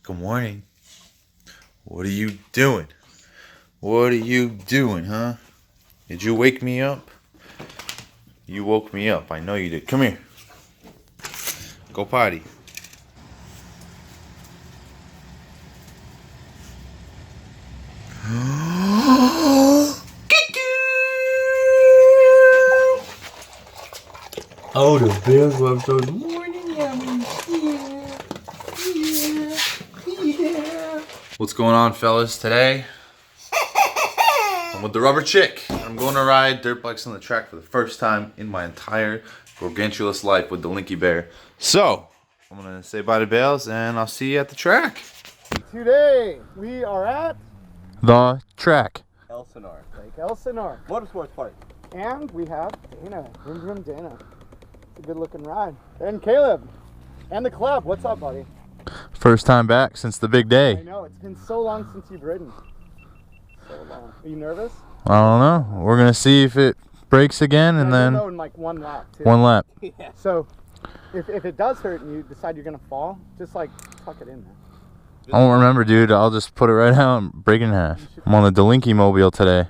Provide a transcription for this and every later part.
Good morning. What are you doing? What are you doing, huh? Did you wake me up? You woke me up. I know you did. Come here. Go potty. Oh, the bears were so morning, yummy. Yeah. What's going on, fellas? Today, I'm with the rubber chick. I'm going to ride dirt bikes on the track for the first time in my entire gargantuous life with the Linky Bear. So, I'm going to say bye to Bales, and I'll see you at the track. Today, we are at The track. Elsinore, Lake Elsinore Motorsports Park. And we have Dana, Vroom Vroom Dana. It's a good looking ride. And Caleb, and the club. What's up, buddy? First time back since the big day. I know, it's been so long since you've ridden. So long. Are you nervous? I don't know. We're going to see if it breaks again, and then know in like one lap, too. one lap. Yeah. So, if it does hurt and you decide you're going to fall, just like tuck it in there. I won't remember, dude. I'll just put it right out and break it in half. I'm on the Delinky Mobile today.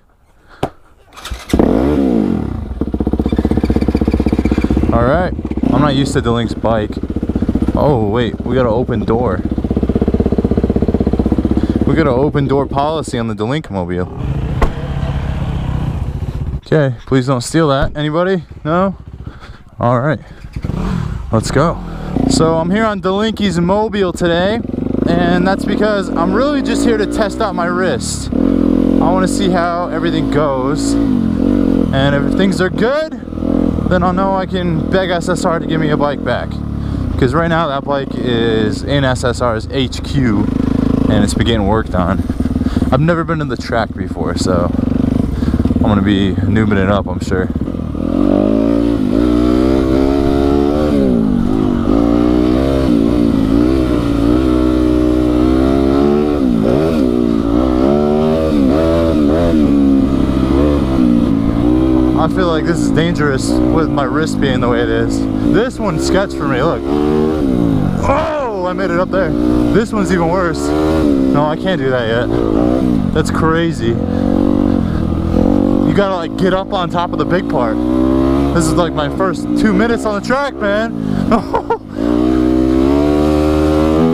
Alright. I'm not used to Delink's bike. Oh, wait. We got an open door. We got an open door policy on the Delink Mobile. Okay. Please don't steal that. Anybody? No? Alright. Let's go. So I'm here on Delinky's Mobile today. And that's because I'm really just here to test out my wrist. I want to see how everything goes. And if things are good, then I'll know I can beg SSR to give me a bike back. Because right now that bike is in SSR's HQ and it's been getting worked on. I've never been to the track before, so I'm going to be noobing it up, I'm sure. I feel like this is dangerous with my wrist being the way it is. This one's sketch for me, look. Oh, I made it up there. This one's even worse. No, I can't do that yet. That's crazy. You gotta like get up on top of the big part. This is like my first 2 minutes on the track, man.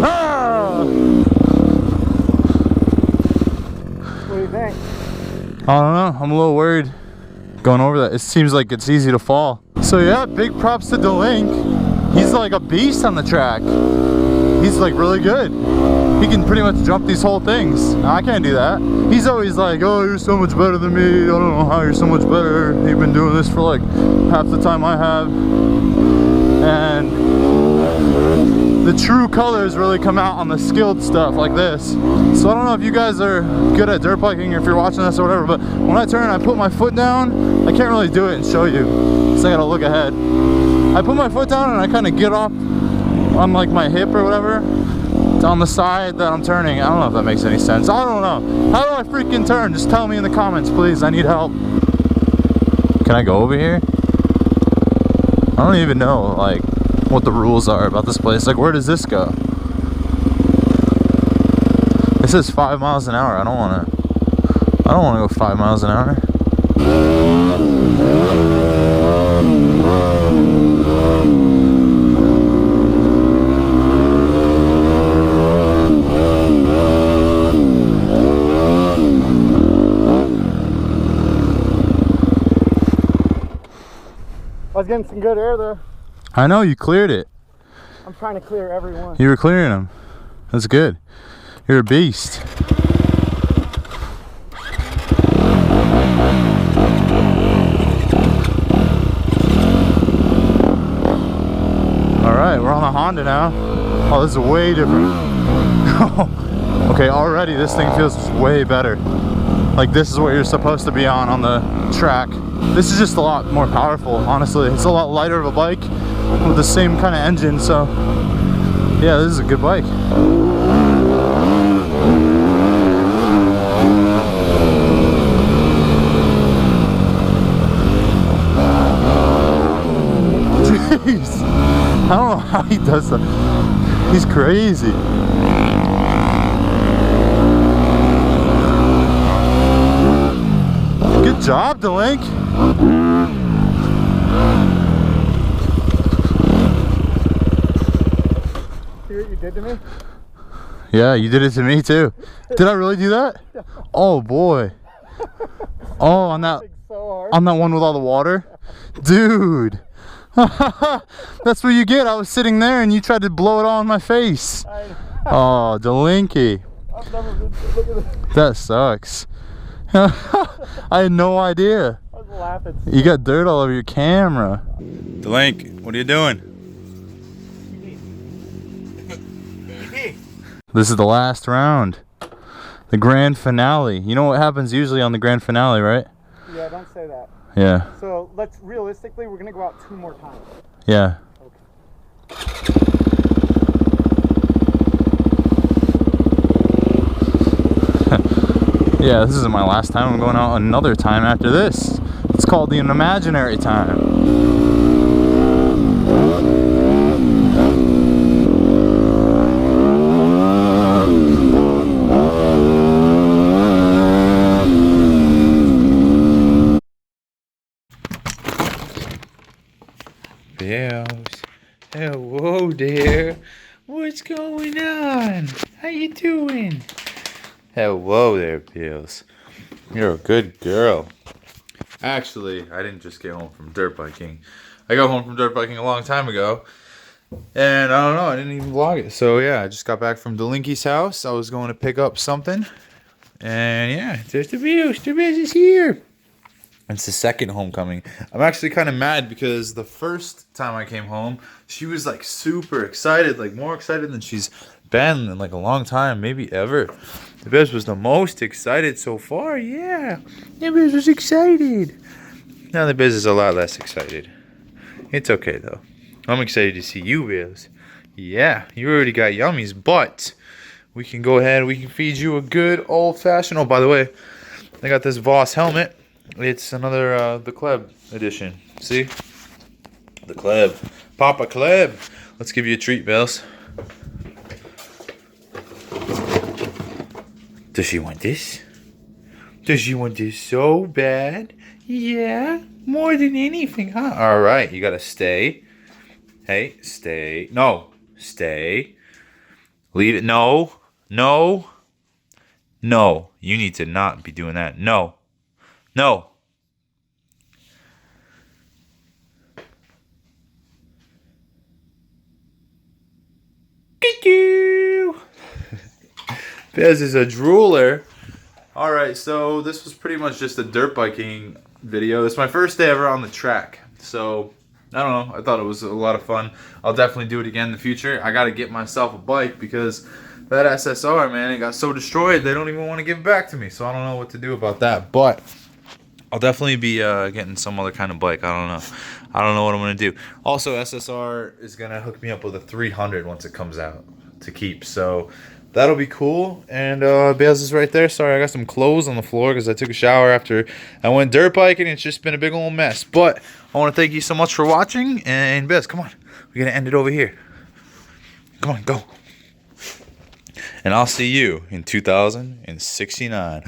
Ah! What do you think? I don't know, I'm a little worried going over that. It seems like it's easy to fall. So yeah, big props to Delink. He's like a beast on the track. He's like really good. He can pretty much jump these whole things. Now, I can't do that. He's always like, oh, you're so much better than me. I don't know how you're so much better. You've been doing this for like half the time I have. And the true colors really come out on the skilled stuff like this. So I don't know if you guys are good at dirt biking or if you're watching this or whatever, but when I turn, I put my foot down. I can't really do it and show you, so I gotta look ahead. I put my foot down and I kind of get off on like my hip or whatever. It's on the side that I'm turning. I don't know if that makes any sense. I don't know. How do I freaking turn? Just tell me in the comments, please. I need help. Can I go over here? I don't even know like what the rules are about this place. Like, where does this go? It says 5 miles an hour. I don't want to go 5 miles an hour. I was getting some good air there. I know, you cleared it. I'm trying to clear every one. You were clearing them. That's good. You're a beast. Alright, we're on the Honda now. Oh, this is way different. Okay, already this thing feels way better. Like, this is what you're supposed to be on the track. This is just a lot more powerful, honestly. It's a lot lighter of a bike with the same kind of engine, so yeah, this is a good bike. Jeez, I don't know how he does that. He's crazy. Good job, DeLink. See what you did to me? Yeah, you did it to me too. Did I really do that? Oh boy. Oh, on that So hard. on that one with all the water? Dude. That's what you get. I was sitting there and you tried to blow it all in my face. Oh, Delinky. I've never been. Look at this. That sucks. I had no idea. I was laughing. You got dirt all over your camera. Delink, what are you doing? This is the last round. The grand finale. You know what happens usually on the grand finale, right? Yeah, don't say that. Yeah. So let's realistically, we're gonna go out 2 more times. Yeah. Yeah, this isn't my last time. I'm going out another time after this. It's called the imaginary time. Bells. Hello there. What's going on? How you doing? Hello there, Bells. You're a good girl. Actually, I didn't just get home from dirt biking. I got home from dirt biking a long time ago. And I don't know, I didn't even vlog it. So yeah, I just got back from Delinky's house. I was going to pick up something. And yeah, there's the Bells. The Bells is here. It's the second homecoming. I'm actually kind of mad because the first time I came home, she was like super excited, like more excited than she's been in like a long time, maybe ever. The Bez was the most excited so far, yeah. The Bez was excited. Now the Bez is a lot less excited. It's okay though. I'm excited to see you, Bez. Yeah, you already got yummies, but we can go ahead, we can feed you a good old-fashioned. Oh, by the way, I got this Voss helmet. It's another, the Kleb edition. See? The Kleb. Papa Kleb. Let's give you a treat, Bells. Does she want this? Does she want this so bad? Yeah? More than anything, huh? Alright, you gotta stay. Hey, stay. No. Stay. Leave it. No. No. No. You need to not be doing that. No. No. Bez is a drooler. Alright, so this was pretty much just a dirt biking video. It's my first day ever on the track. So, I don't know. I thought it was a lot of fun. I'll definitely do it again in the future. I gotta get myself a bike because that SSR, man, it got so destroyed they don't even want to give it back to me. So I don't know what to do about that. But I'll definitely be getting some other kind of bike. I don't know. I don't know what I'm going to do. Also, SSR is going to hook me up with a 300 once it comes out to keep. So that'll be cool. And Bales is right there. Sorry, I got some clothes on the floor because I took a shower after I went dirt biking. It's just been a big old mess. But I want to thank you so much for watching. And Bales, come on. We're going to end it over here. Come on, go. And I'll see you in 2069.